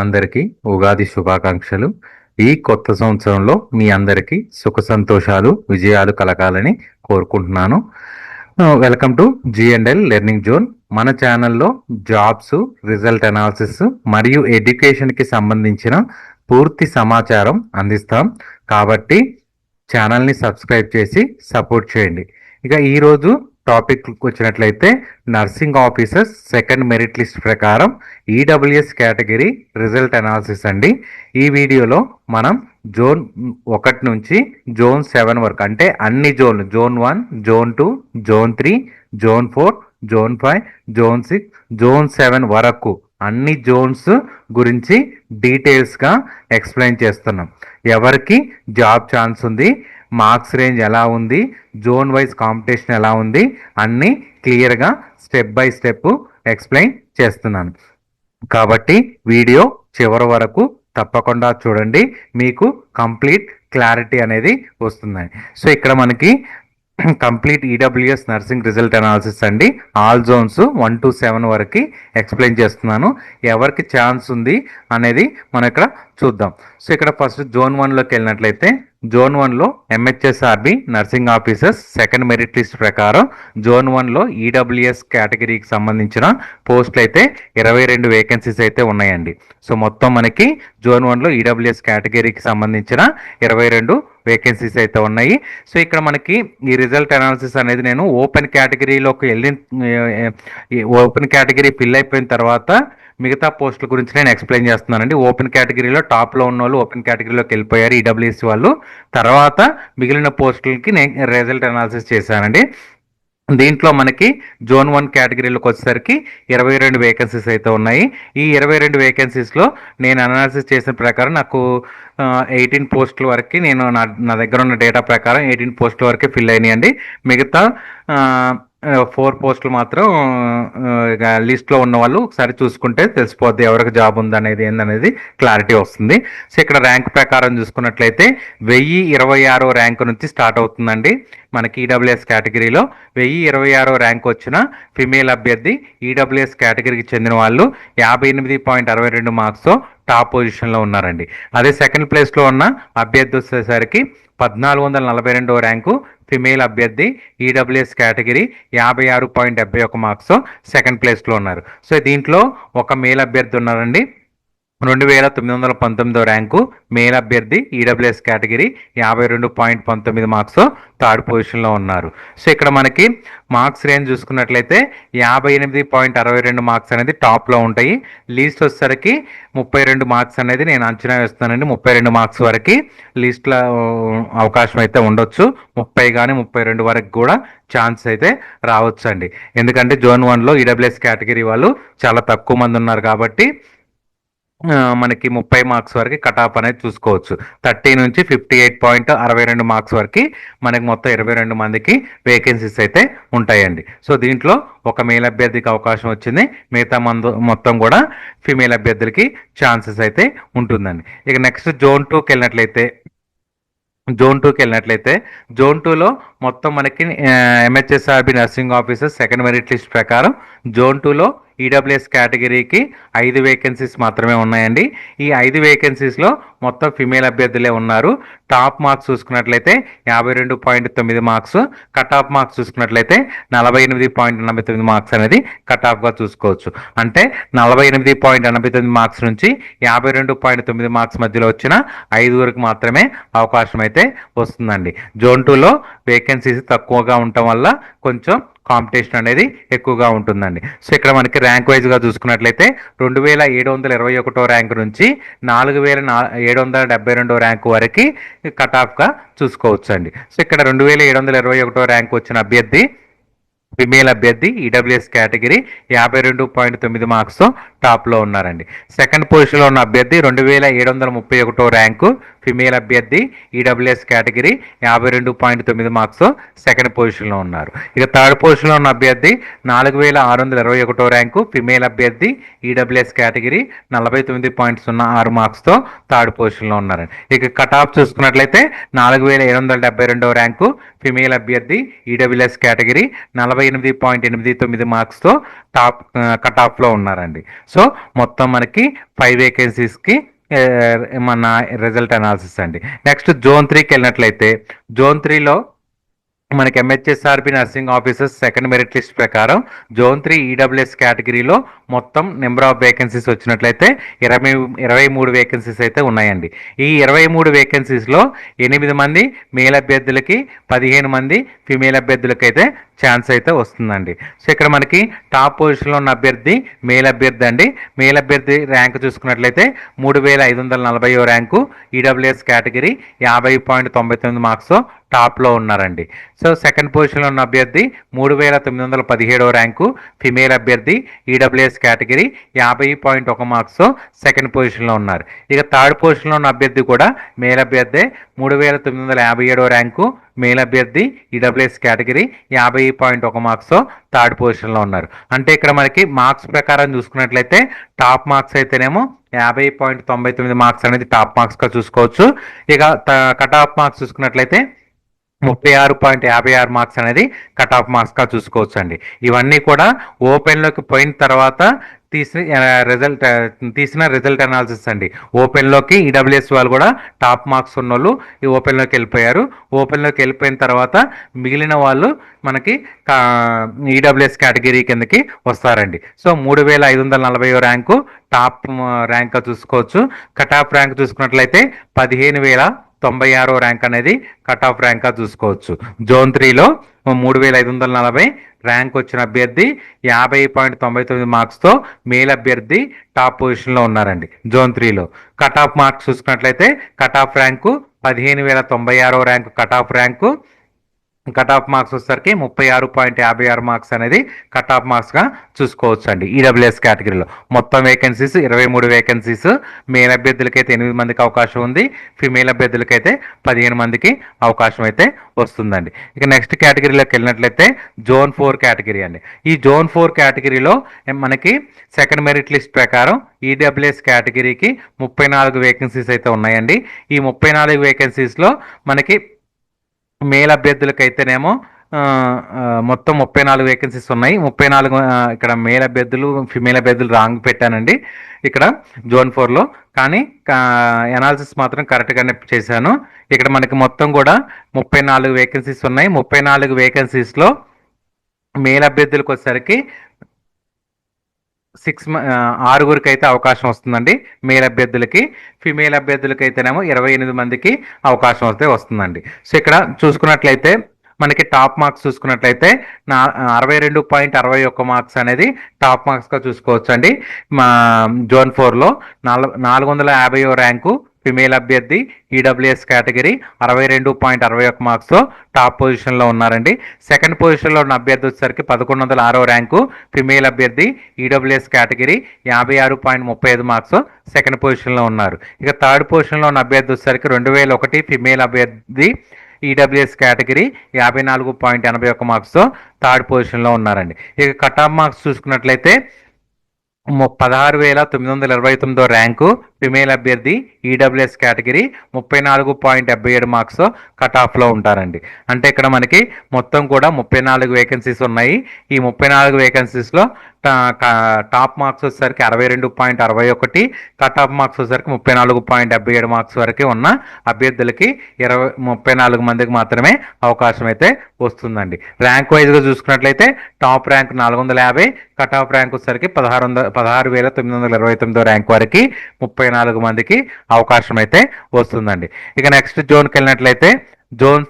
అందరికీ ఉగాది శుభాకాంక్షలు. ఈ కొత్త సంవత్సరంలో మీ అందరికీ సుఖ సంతోషాలు విజయాలు కలగాలని కోరుకుంటున్నాను. Welcome to G&L learning zone. మన ఛానల్లో జాబ్స్, రిజల్ట్ అనాలిసిస్ మరియు ఎడ్యుకేషన్కి సంబంధించిన పూర్తి సమాచారం అందిస్తాం. కాబట్టి ఛానల్ని సబ్స్క్రైబ్ చేసి సపోర్ట్ చేయండి. ఇక ఈరోజు టాపిక్ వచ్చినట్లయితే nursing officers second merit list ప్రకారం ఈడబ్ల్యూఎస్ కేటగిరీ రిజల్ట్ అనాలిసిస్ అండి. ఈ వీడియోలో మనం జోన్ 1 నుంచి జోన్ 7 వరకు, అంటే అన్ని జోన్లు, zone 1, zone 2, zone 3, zone 4, zone 5, zone 6, zone 7 వరకు అన్ని జోన్స్ గురించి డీటెయిల్స్గా ఎక్స్ప్లెయిన్ చేస్తున్నాం. ఎవరికి జాబ్ ఛాన్స్ ఉంది, మార్క్స్ రేంజ్ ఎలా ఉంది, జోన్ వైజ్ కాంపిటీషన్ ఎలా ఉంది, అన్నీ క్లియర్గా స్టెప్ బై స్టెప్ ఎక్స్ప్లెయిన్ చేస్తున్నాను. కాబట్టి వీడియో చివరి వరకు తప్పకుండా చూడండి, మీకు కంప్లీట్ క్లారిటీ అనేది వస్తుంది. సో ఇక్కడ మనకి complete EWS nursing result analysis అండి. ఆల్ జోన్స్ 1 to 7 వరకు ఎక్స్ప్లెయిన్ చేస్తున్నాను. ఎవరికి ఛాన్స్ ఉంది అనేది మనం ఇక్కడ చూద్దాం. సో ఇక్కడ ఫస్ట్ జోన్ 1లోకి వెళ్ళినట్లయితే, జోన్ 1లో MHSRB nursing officers second merit list ప్రకారం జోన్ 1లో ఈడబ్ల్యూఎస్ కేటగిరీకి సంబంధించిన పోస్టులు అయితే 22 వేకెన్సీస్ అయితే ఉన్నాయండి. సో మొత్తం మనకి జోన్ 1లో ఈడబ్ల్యూఎస్ కేటగిరీకి సంబంధించిన 22 వేకెన్సీస్ అయితే ఉన్నాయి. సో ఇక్కడ మనకి ఈ రిజల్ట్ అనాలిసిస్ అనేది నేను ఓపెన్ కేటగిరీలోకి ఓపెన్ కేటగిరీ ఫిల్ అయిపోయిన తర్వాత మిగతా పోస్టుల గురించి నేను ఎక్స్ప్లెయిన్ చేస్తున్నానండి. ఓపెన్ కేటగిరీలో టాప్లో ఉన్న వాళ్ళు ఓపెన్ కేటగిరీలోకి వెళ్ళిపోయారు ఈడబ్ల్యూఎస్ వాళ్ళు. తర్వాత మిగిలిన పోస్టులకి నేను రిజల్ట్ అనాలిసిస్ చేశానండి. దీంట్లో మనకి జోన్ 1 కేటగిరీలోకి వచ్చేసరికి 22 వేకెన్సీస్ అయితే ఉన్నాయి. ఈ 22 వేకెన్సీస్లో నేను అనాలిసిస్ చేసిన ప్రకారం నాకు 18 పోస్టుల వరకు నేను నా దగ్గర ఉన్న డేటా ప్రకారం 18 పోస్టుల వరకు ఫిల్ అయినాయండి. మిగతా 4 పోస్టులు మాత్రం లిస్ట్లో ఉన్న వాళ్ళు ఒకసారి చూసుకుంటే తెలిసిపోద్ది ఎవరికి జాబ్ ఉందనేది ఏందనేది క్లారిటీ వస్తుంది. సో ఇక్కడ ర్యాంక్ ప్రకారం చూసుకున్నట్లయితే 1026 ర్యాంక్ నుంచి స్టార్ట్ అవుతుందండి. మనకి ఈడబ్ల్యూఎస్ కేటగిరీలో 1026 ర్యాంక్ వచ్చిన ఫిమేల్ అభ్యర్థి ఈడబ్ల్యూఎస్ కేటగిరీకి చెందిన వాళ్ళు 58.62 మార్క్స్తో టాప్ పొజిషన్లో ఉన్నారండి. అదే సెకండ్ ప్లేస్లో ఉన్న అభ్యర్థి వచ్చేసరికి 1442 ర్యాంకు ఫిమేల్ అభ్యర్థి ఈడబ్ల్యూఎస్ కేటగిరీ 56.71 మార్క్స్ సెకండ్ ప్లేస్లో ఉన్నారు. సో దీంట్లో ఒక మేల్ అభ్యర్థి ఉన్నారండి, 2919 ర్యాంకు మేల్ అభ్యర్థి ఈడబ్ల్యూఎస్ కేటగిరీ 52.19 మార్క్స్ థర్డ్ పొజిషన్లో ఉన్నారు. సో ఇక్కడ మనకి మార్క్స్ రేంజ్ చూసుకున్నట్లయితే 58.62 మార్క్స్ అనేది టాప్లో ఉంటాయి. లీస్ట్ వచ్చేసరికి 32 మార్క్స్ అనేది నేను అంచనా వేస్తానండి. 32 మార్క్స్ వరకు లీస్ట్లో అవకాశం అయితే ఉండొచ్చు. 30 కానీ 32 వరకు కూడా ఛాన్స్ అయితే రావచ్చు అండి. ఎందుకంటే జోన్ 1లో ఈడబ్ల్యూఎస్ కేటగిరీ వాళ్ళు చాలా తక్కువ మంది ఉన్నారు కాబట్టి మనకి 30 మార్క్స్ వరకు కట్ ఆఫ్ అనేది చూసుకోవచ్చు. 30 నుంచి 58.62 మార్క్స్ వరకు మనకి మొత్తం 22 మందికి వేకెన్సీస్ అయితే ఉంటాయండి. సో దీంట్లో ఒక మేల్ అభ్యర్థికి అవకాశం వచ్చింది, మిగతా మొత్తం కూడా ఫిమేల్ అభ్యర్థులకి ఛాన్సెస్ అయితే ఉంటుందండి. ఇక నెక్స్ట్ జోన్ 2కి వెళ్ళినట్లయితే, జోన్ 2లో మొత్తం మనకి MHSRB nursing officer second merit list ప్రకారం జోన్ 2లో ఈడబ్ల్యూఎస్ కేటగిరీకి 5 వేకెన్సీస్ మాత్రమే ఉన్నాయండి. ఈ 5 వేకెన్సీస్లో మొత్తం ఫిమేల్ అభ్యర్థులే ఉన్నారు. టాప్ మార్క్స్ చూసుకున్నట్లయితే 52.9 మార్క్స్, కట్ ఆఫ్ మార్క్స్ చూసుకున్నట్లయితే 48.89 మార్క్స్ అనేది కట్ ఆఫ్గా చూసుకోవచ్చు. అంటే 48.89 మార్క్స్ నుంచి 52.9 మార్క్స్ మధ్యలో వచ్చిన 5 వరకు మాత్రమే అవకాశం అయితే వస్తుందండి. జోన్ 2లో వేకెన్సీస్ తక్కువగా ఉండటం వల్ల కొంచెం కాంపిటీషన్ అనేది ఎక్కువగా ఉంటుందండి. సో ఇక్కడ మనకి ర్యాంక్ వైజ్గా చూసుకున్నట్లయితే 2721 ర్యాంక్ నుంచి 4772 ర్యాంక్ వరకు కట్ ఆఫ్గా చూసుకోవచ్చు అండి. సో ఇక్కడ 2721 ర్యాంక్ వచ్చిన అభ్యర్థి ఫిమేల్ అభ్యర్థి ఈడబ్ల్యూఎస్ కేటగిరీ 52.9 మార్క్స్తో టాప్లో ఉన్నారండి. సెకండ్ పొజిషన్లో ఉన్న అభ్యర్థి 2731 ర్యాంకు ఫిమేల్ అభ్యర్థి ఈడబ్ల్యూఎస్ కేటగిరీ 52.9 మార్క్స్తో సెకండ్ పొజిషన్లో ఉన్నారు. ఇక థర్డ్ పొజిషన్లో ఉన్న అభ్యర్థి 4621 ర్యాంకు ఫిమేల్ అభ్యర్థి ఈడబ్ల్యూఎస్ కేటగిరీ 49.06 మార్క్స్తో థర్డ్ పొజిషన్లో ఉన్నారండి. ఇక కట్ ఆఫ్ చూసుకున్నట్లయితే 4772 ర్యాంకు ఫిమేల్ అభ్యర్థి ఈడబ్ల్యూఎస్ కేటగిరీ 48.89 మార్క్స్తో టాప్ కట్ ఆఫ్లో ఉన్నారండి. సో మొత్తం మనకి 5 వేకెన్సీస్కి మన రిజల్ట్ అనాలిసిస్ అండి. నెక్స్ట్ జోన్ 3కి వెళ్ళినట్లయితే జోన్ 3లో మనకి MHSRB nursing officers second merit list ప్రకారం జోన్ 3 ఈడబ్ల్యూఎస్ కేటగిరీలో మొత్తం నెంబర్ ఆఫ్ వేకెన్సీస్ వచ్చినట్లయితే 23 వేకెన్సీస్ అయితే ఉన్నాయండి. ఈ 23 వేకెన్సీస్లో 8 మంది మేల్ అభ్యర్థులకి 15 మంది ఫిమేల్ అభ్యర్థులకి అయితే ఛాన్స్ అయితే వస్తుందండి. సో ఇక్కడ మనకి టాప్ పొజిషన్లో ఉన్న అభ్యర్థి మేల్ అభ్యర్థి అండి. మేల్ అభ్యర్థి ర్యాంక్ చూసుకున్నట్లయితే 3540 ర్యాంకు ఈడబ్ల్యూఎస్ కేటగిరీ 50.99 మార్క్స్తో టాప్లో ఉన్నారండి. సో సెకండ్ పొజిషన్లో ఉన్న అభ్యర్థి 3917 ర్యాంకు ఫిమేల్ అభ్యర్థి ఈడబ్ల్యూఎస్ కేటగిరీ 50.1 మార్క్స్తో సెకండ్ పొజిషన్లో ఉన్నారు. ఇక థర్డ్ పొజిషన్లో ఉన్న అభ్యర్థి కూడా మేల్ అభ్యర్థి 3957 ర్యాంకు మేల్ అభ్యర్థి ఈడబ్ల్యూఎస్ కేటగిరీ 50.1 మార్క్స్తో థర్డ్ పొజిషన్లో ఉన్నారు. అంటే ఇక్కడ మనకి మార్క్స్ ప్రకారం చూసుకున్నట్లయితే టాప్ మార్క్స్ అయితేనేమో 50.99 మార్క్స్ అనేది టాప్ మార్క్స్గా చూసుకోవచ్చు. ఇక కట్ ఆఫ్ మార్క్స్ చూసుకున్నట్లయితే 36.56 మార్క్స్ అనేది కట్ ఆఫ్ మార్క్స్గా చూసుకోవచ్చు అండి. ఇవన్నీ కూడా ఓపెన్లోకి పోయిన తర్వాత తీసిన రిజల్ట్ అనాలిసిస్ అండి. ఓపెన్లోకి ఈడబ్ల్యూఎస్ వాళ్ళు కూడా టాప్ మార్క్స్ ఉన్న వాళ్ళు ఈ ఓపెన్లోకి వెళ్ళిపోయారు. ఓపెన్లోకి వెళ్ళిపోయిన తర్వాత మిగిలిన వాళ్ళు మనకి ఈడబ్ల్యూఎస్ కేటగిరీ కిందకి వస్తారండి. సో 3540 ర్యాంకు టాప్ ర్యాంక్గా చూసుకోవచ్చు. కట్ ఆఫ్ ర్యాంక్ చూసుకున్నట్లయితే 15096 ర్యాంక్ అనేది కట్ ఆఫ్ ర్యాంక్గా చూసుకోవచ్చు. జోన్ 3లో 3540 ర్యాంక్ వచ్చిన అభ్యర్థి 50.99 మార్క్స్తో మేల్ అభ్యర్థి టాప్ పొజిషన్లో ఉన్నారండి. జోన్ 3లో కట్ ఆఫ్ మార్క్స్ చూసుకున్నట్లయితే cut off rank 15096 rank cut off rank cut off marks వచ్చేసరికి 36.56 మార్క్స్ అనేది కట్ ఆఫ్ మార్క్స్గా చూసుకోవచ్చు అండి. ఈడబ్ల్యూఎస్ కేటగిరీలో మొత్తం వేకెన్సీస్ 23 వేకెన్సీస్. మేల్ అభ్యర్థులకైతే 8 మందికి అవకాశం ఉంది. ఫిమేల్ అభ్యర్థులకైతే 15 మందికి అవకాశం అయితే వస్తుందండి. ఇక నెక్స్ట్ కేటగిరీలోకి వెళ్ళినట్లయితే జోన్ 4 కేటగిరీ అండి. ఈ జోన్ 4 కేటగిరీలో మనకి సెకండ్ మెరిట్ లిస్ట్ ప్రకారం ఈడబ్ల్యూఎస్ కేటగిరీకి 34 వేకెన్సీస్ అయితే ఉన్నాయండి. ఈ 34 వేకెన్సీస్లో మనకి మేల్ అభ్యర్థులకైతేనేమో మొత్తం 34 వేకెన్సీస్ ఉన్నాయి. 34 ఇక్కడ మేల్ అభ్యర్థులు ఫిమేల్ అభ్యర్థులు రాంగ్ పెట్టానండి ఇక్కడ జోన్ 4లో. కానీ అనాలిసిస్ మాత్రం కరెక్ట్గానే చేశాను. ఇక్కడ మనకి మొత్తం కూడా 34 వేకెన్సీస్ ఉన్నాయి. 34 వేకెన్సీస్లో మేల్ అభ్యర్థులకు వచ్చేసరికి 6 అయితే అవకాశం వస్తుందండి మేల్ అభ్యర్థులకి. ఫిమేల్ అభ్యర్థులకి అయితేనేమో 28 మందికి అవకాశం అయితే వస్తుందండి. సో ఇక్కడ చూసుకున్నట్లయితే మనకి టాప్ మార్క్స్ చూసుకున్నట్లయితే 62.61 మార్క్స్ అనేది టాప్ మార్క్స్గా చూసుకోవచ్చు అండి. మా జోన్ 4లో 450 ర్యాంకు ఫిమేల్ అభ్యర్థి ఈడబ్ల్యూఎస్ కేటగిరీ 62.61 మార్క్స్తో టాప్ పొజిషన్లో ఉన్నారండి. సెకండ్ పొజిషన్లో ఉన్న అభ్యర్థి వచ్చేసరికి 1106 ర్యాంకు ఫిమేల్ అభ్యర్థి ఈడబ్ల్యూఎస్ కేటగిరీ 56.35 మార్క్స్ సెకండ్ పొజిషన్లో ఉన్నారు. ఇక థర్డ్ పొజిషన్లో ఉన్న అభ్యర్థి వచ్చేసరికి 2001 ఫిమేల్ అభ్యర్థి ఈడబ్ల్యూఎస్ కేటగిరీ 54.81 మార్క్స్తో థర్డ్ పొజిషన్లో ఉన్నారండి. ఇక కట్ ఆఫ్ మార్క్స్ చూసుకున్నట్లయితే 16,929 ర్యాంకు ఫిమేల్ అభ్యర్థి ఈడబ్ల్యూఎస్ కేటగిరీ 34.77 మార్క్స్ కట్ ఆఫ్లో ఉంటారండి. అంటే ఇక్కడ మనకి మొత్తం కూడా 34 వేకెన్సీస్ ఉన్నాయి. ఈ 34 వేకెన్సీస్లో టాప్ మార్క్స్ వచ్చేసరికి 62.61, కట్ ఆఫ్ మార్క్స్ వచ్చేసరికి 34.77 మార్క్స్ వరకు ఉన్న అభ్యర్థులకి 34 మందికి మాత్రమే అవకాశం అయితే వస్తుందండి. ర్యాంక్ వైజ్గా చూసుకున్నట్లయితే top rank 450, cut off rank వచ్చేసరికి 16,929 ర్యాంక్ వరకు 34 మందికి అవకాశం అయితే వస్తుందండి. ఇక నెక్స్ట్ జోన్కి వెళ్ళినట్లయితే జోన్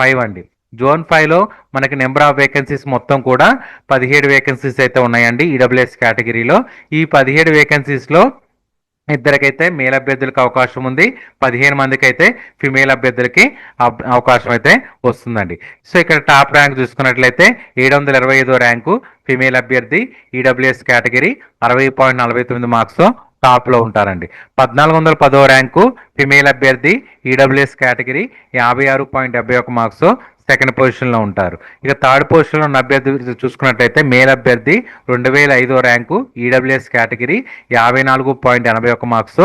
5 అండి. జోన్ 5లో మనకి నెంబర్ ఆఫ్ వేకెన్సీస్ మొత్తం కూడా 17 వేకెన్సీస్ అయితే ఉన్నాయండి ఈడబ్ల్యూఎస్ కేటగిరీలో. ఈ 17 వేకెన్సీస్లో ఇద్దరికైతే మేల్ అభ్యర్థులకు అవకాశం ఉంది, 15 మందికి అయితే ఫిమేల్ అభ్యర్థులకి అవకాశం అయితే వస్తుందండి. సో ఇక్కడ టాప్ ర్యాంక్ చూసుకున్నట్లయితే 725 ర్యాంకు ఫిమేల్ అభ్యర్థి ఈడబ్ల్యూఎస్ కేటగిరీ 60.49 మార్క్స్తో టాప్లో ఉంటారండి. 1410వ ర్యాంకు ఫిమేల్ అభ్యర్థి ఈడబ్ల్యూఎస్ కేటగిరీ 56.71 మార్క్స్ సెకండ్ పొజిషన్లో ఉంటారు. ఇక థర్డ్ పొజిషన్లో ఉన్న అభ్యర్థి చూసుకున్నట్లయితే మేల్ అభ్యర్థి 2005వ rank EWS category 54.81 marks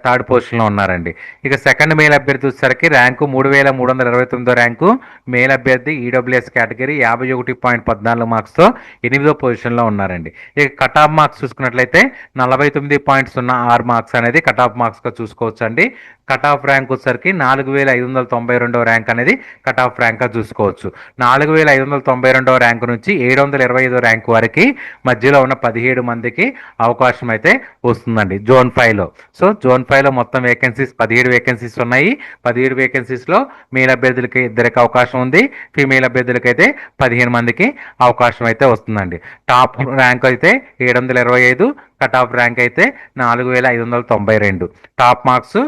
third పొజిషన్లో ఉన్నారండి. ఇక సెకండ్ మేల్ అభ్యర్థి వచ్చేసరికి ర్యాంకు 3329వ ర్యాంకు మేల్ అభ్యర్థి ఈడబ్ల్యూఎస్ కేటగిరీ 51.14 మార్క్స్తో 8వ పొజిషన్లో ఉన్నారండి. ఇక కట్ ఆఫ్ మార్క్స్ చూసుకున్నట్లయితే 49.06 మార్క్స్ అనేది కట్ ఆఫ్ మార్క్స్గా చూసుకోవచ్చు అండి. కట్ ఆఫ్ ర్యాంక్ వచ్చేసరికి 4592వ ర్యాంక్ అనేది కట్ ఆఫ్ ర్యాంక్గా చూసుకోవచ్చు. 4592వ ర్యాంక్ నుంచి 725వ ర్యాంక్ వరకు మధ్యలో ఉన్న 17 మందికి అవకాశం అయితే వస్తుందండి జోన్ 5లో. సో జోన్ 5లో మొత్తం వేకెన్సీస్ 17 వేకెన్సీస్ ఉన్నాయి. 17 వేకెన్సీస్లో మేల్ అభ్యర్థులకి 2 అవకాశం ఉంది, ఫీమేల్ అభ్యర్థులకి అయితే 15 మందికి అవకాశం అయితే వస్తుందండి. టాప్ ర్యాంక్ అయితే 725, కట్ ఆఫ్ ర్యాంక్ అయితే 4592. Top marks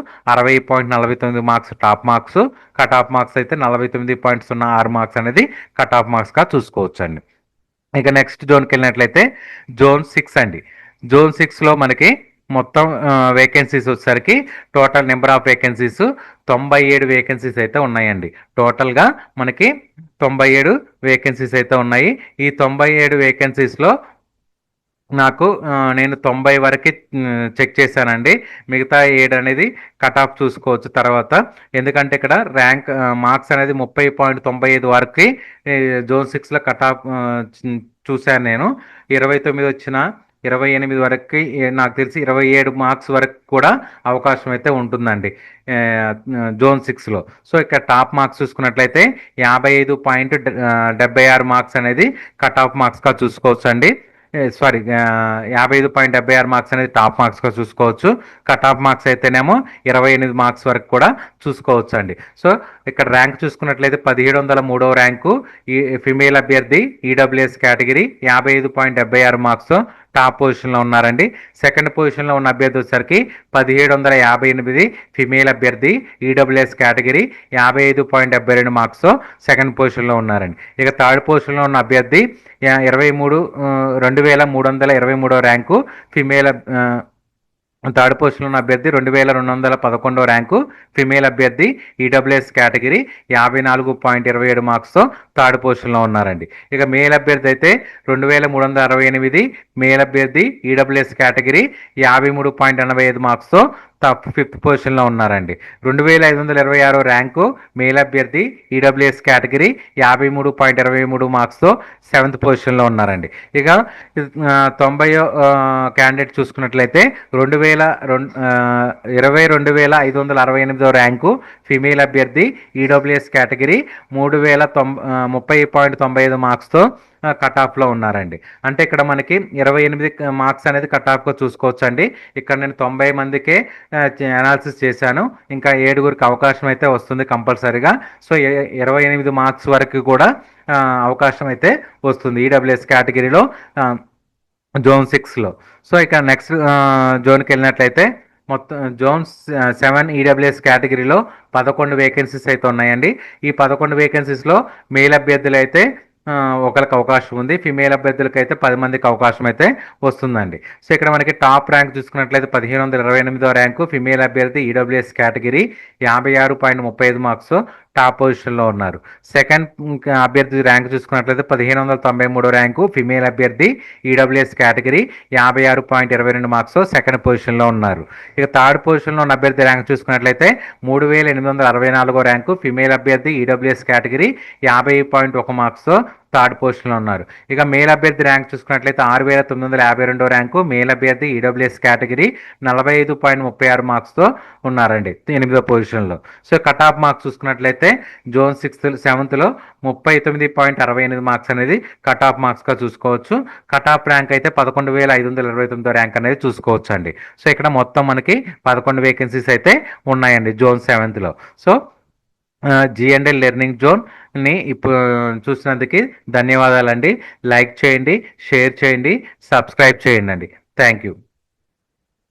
60.49 marks top marks, cut off marks అయితే 49.06 మార్క్స్ అనేది కట్ ఆఫ్ మార్క్స్గా చూసుకోవచ్చు అండి. ఇక నెక్స్ట్ జోన్కి వెళ్ళినట్లయితే జోన్ 6 అండి. జోన్ 6లో మనకి మొత్తం వేకెన్సీస్ వచ్చేసరికి total number of vacancies 97 vacancies అయితే ఉన్నాయండి. టోటల్గా మనకి 97 వేకెన్సీస్ అయితే ఉన్నాయి. ఈ 97 వేకెన్సీస్లో నేను 90 వరకు చెక్ చేశానండి. మిగతా 7 అనేది కట్ ఆఫ్ చూసుకోవచ్చు తర్వాత. ఎందుకంటే ఇక్కడ ర్యాంక్ మార్క్స్ అనేది 30.95 వరకు జోన్ 6లో కట్ ఆఫ్ చూశాను నేను. 29 వచ్చిన 28 వరకు నాకు తెలిసి 27 మార్క్స్ వరకు కూడా అవకాశం అయితే ఉంటుందండి జోన్ 6లో. సో ఇక్కడ టాప్ మార్క్స్ చూసుకున్నట్లయితే 55.76 మార్క్స్ అనేది కట్ ఆఫ్ మార్క్స్గా చూసుకోవచ్చు అండి. 55.76 మార్క్స్ అనేది టాప్ మార్క్స్గా చూసుకోవచ్చు. కట్ ఆఫ్ మార్క్స్ అయితేనేమో 28 మార్క్స్ వరకు కూడా చూసుకోవచ్చు అండి. సో ఇక్కడ ర్యాంక్ చూసుకున్నట్లయితే 1703వ ర్యాంకు ఈ ఫిమేల్ అభ్యర్థి ఈడబ్ల్యూఎస్ కేటగిరీ 55.76 మార్క్స్ టాప్ పొజిషన్లో ఉన్నారండి. సెకండ్ పొజిషన్లో ఉన్న అభ్యర్థి వచ్చేసరికి 1758 ఫిమేల్ అభ్యర్థి ఈడబ్ల్యూఎస్ కేటగిరీ 55.72 మార్క్స్ సెకండ్ పొజిషన్లో ఉన్నారండి. ఇక థర్డ్ పొజిషన్లో ఉన్న అభ్యర్థి 2323వ ర్యాంకు ఫిమేల్ థర్డ్ పొజిషన్లో ఉన్న అభ్యర్థి 2211వ ర్యాంకు ఫిమేల్ అభ్యర్థి ఈడబ్ల్యూఎస్ కేటగిరీ 54.27 మార్క్స్తో థర్డ్ పొజిషన్లో ఉన్నారండి. ఇక మేల్ అభ్యర్థి అయితే 2368 మేల్ అభ్యర్థి ఈడబ్ల్యూఎస్ కేటగిరీ 53.85 మార్క్స్తో ఫిఫ్త్ పొజిషన్లో ఉన్నారండి. 2526 ర్యాంకు మేల్ అభ్యర్థి ఈడబ్ల్యూఎస్ కేటగిరీ 53.23 మార్క్స్తో సెవెంత్ పొజిషన్లో ఉన్నారండి. ఇక 90 క్యాండిడేట్ చూసుకున్నట్లయితే 22,568 ర్యాంకు ఫిమేల్ అభ్యర్థి ఈడబ్ల్యూఎస్ కేటగిరీ 3030.95 మార్క్స్తో కట్ ఆఫ్లో ఉన్నారండి. అంటే ఇక్కడ మనకి 28 మార్క్స్ అనేది కట్ ఆఫ్గా చూసుకోవచ్చు అండి. ఇక్కడ నేను 90 మందికే అనాలిసిస్ చేశాను. ఇంకా 7గురికి అవకాశం అయితే వస్తుంది కంపల్సరీగా. సో 28 మార్క్స్ వరకు కూడా అవకాశం అయితే వస్తుంది ఈడబ్ల్యూఎస్ కేటగిరీలో జోన్ 6లో. సో ఇక నెక్స్ట్ జోన్కి వెళ్ళినట్లయితే మొత్తం జోన్ 7 ఈడబ్ల్యూఎస్ కేటగిరీలో 11 వేకెన్సీస్ అయితే ఉన్నాయండి. ఈ 11 వేకెన్సీస్లో మేల్ అభ్యర్థులు అయితే ఒకరికి అవకాశం ఉంది, ఫిమేల్ అభ్యర్థులకి అయితే 10 మందికి అవకాశం అయితే వస్తుందండి. సో ఇక్కడ మనకి టాప్ ర్యాంక్ చూసుకున్నట్లయితే 1528వ ర్యాంకు ఫిమేల్ అభ్యర్థి ఈడబ్ల్యూఎస్ కేటగిరీ 56.35 మార్క్స్ టాప్ పొజిషన్లో ఉన్నారు. సెకండ్ అభ్యర్థి ర్యాంక్ చూసుకున్నట్లయితే 1593వ ర్యాంకు ఫిమేల్ అభ్యర్థి ఈడబ్ల్యూఎస్ కేటగిరీ 56.22 మార్క్స్ సెకండ్ పొజిషన్లో ఉన్నారు. ఇక థర్డ్ పొజిషన్లో ఉన్న అభ్యర్థి ర్యాంక్ చూసుకున్నట్లయితే 3864వ ర్యాంకు ఫిమేల్ అభ్యర్థి ఈడబ్ల్యూఎస్ కేటగిరీ 50.1 మార్క్స్ థర్డ్ పొజిషన్లో ఉన్నారు. ఇక మేల్ అభ్యర్థి ర్యాంక్ చూసుకున్నట్లయితే 6952వ ర్యాంకు మేల్ అభ్యర్థి ఈడబ్ల్యూఎస్ కేటగిరీ 45.36 మార్క్స్తో ఉన్నారండి 8వ పొజిషన్లో. సో కట్ ఆఫ్ మార్క్స్ చూసుకున్నట్లయితే జోన్ 7లో 39.68 మార్క్స్ అనేది కట్ ఆఫ్ మార్క్స్గా చూసుకోవచ్చు. కట్ ఆఫ్ ర్యాంక్ అయితే 11,529 ర్యాంక్ అనేది చూసుకోవచ్చు అండి. సో ఇక్కడ మొత్తం మనకి 11 వేకెన్సీస్ అయితే ఉన్నాయండి జోన్ 7లో. సో G&L లెర్నింగ్ జోన్ని ఇప్పుడు చూసినందుకు ధన్యవాదాలండి. లైక్ చేయండి, షేర్ చేయండి, సబ్స్క్రైబ్ చేయండి అండి. Thank you.